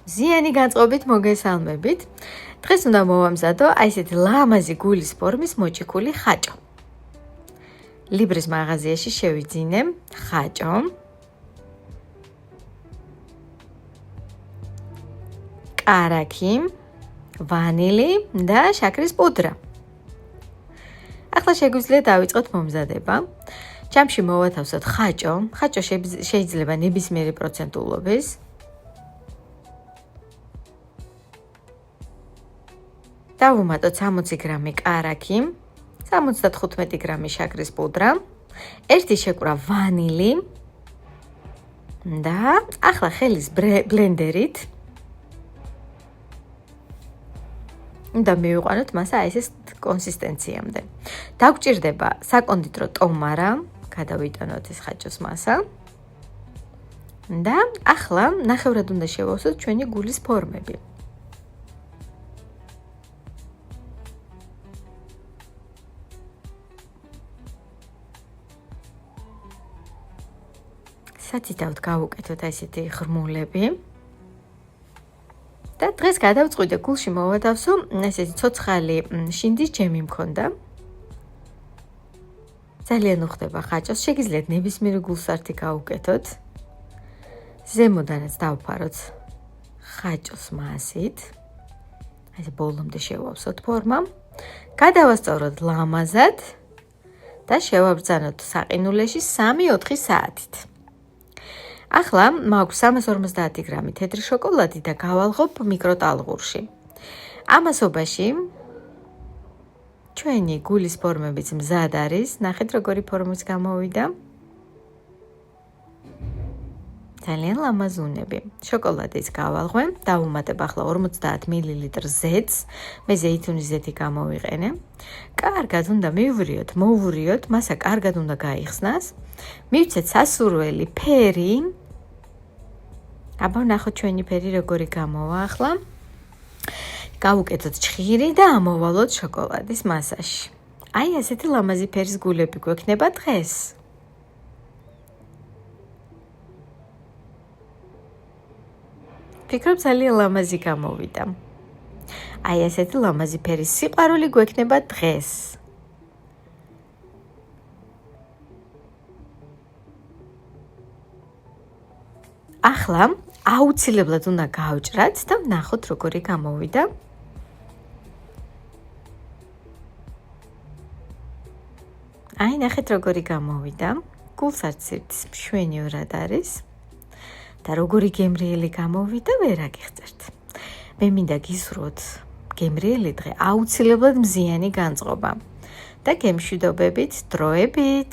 ზიანი განწყობით მოგესალმებით. დღეს უნდა მოვამზადო აი ესეთი ლამაზი გულის ფორმის მოჭიქული ხაჭო. ლიბრის მაღაზიაში შევიძინე ხაჭო. კარაქი, ვანილი და შაქრის პუდრა. ახლა შეგვიძლია დავიწყოთ მომზადება. ჯამში მოვათავსოთ ხაჭო. ხაჭო შეიძლება ნებისმიერი პროცენტულობის. დავუმატოთ 60 გრამი კარაქი, 75 გრამი შაქრის პუდრა, 1 შეკვრა ვანილი და ახლა ხელის ბლენდერით და მივიყვანოთ მას აი ეს კონსისტენციამდე. დაგვჭირდება საკონდიტრო ტომარა, გადავიტანოთ ეს ხაჭოს მასა. და ახლა ნახევრად უნდა შევავსოთ ჩვენი გულის ფორმები. სათითაოდ გავუკეთოთ ესეთი ღრმულები. და დღეს გადავწყვიტე გულში მოვათავსო ესეთი ცოცხალი შინდის ჯემი მქონდა. ძალიან უხდება ხაჭოს, შეგიძლიათ ნებისმიერი გულსართი გავუკეთოთ. ზემოდანაც დავფაროთ ხაჭოს მასით. ესე ბოლომდე შევავსოთ ფორმა. გადავასწოროთ ლამაზად და შევაბრძანოთ საყინულეში 3-4 საათით. ახლა მაქვს 350 გრამი თეთრი შოკოლადი და გავალღობ მიკროტალღურში. ამასობაში ჩვენი გულის ფორმებიც მზად არის. ნახეთ როგორი ფორმის გამოვიდა. ძალიან ლამაზუნები. შოკოლადის გავალღვე, დავუმატებ ახლა 50 მილილიტრ ზეთს. მე ზეითუნის ზეთი გამოვიყენე. კარგად უნდა მოვურიოთ, მასა კარგად უნდა გაიხსნას. მივცეთ სასურველი ფერი. აბა ნახოთ ჩვენი ფერი როგორი გამოვა ახლა. გავუკეთოთ ჭხირი და ამოვალოთ შოკოლადის მასაში. აი ესეთი ლამაზი ფერის გულები გვექნება დღეს. ფიქრობ ძალიან ლამაზი გამოვიდა. აი ესეთი ლამაზი ფერის სიყვარული გვექნება დღეს. ახლა აუცილებლად უნდა გავჭრათ და ვნახოთ როგორი გამოვიდა. აი ნახეთ როგორი გამოვიდა. გულსარცირთ მშვენივრად არის. და როგორი გემრიელი გამოვიდა, ვერ აგიხსენებთ. მე მინდა გისურვოთ გემრიელი დღე, აუცილებლად მზიანი განწყობა და გემშვიდობებით დროებით.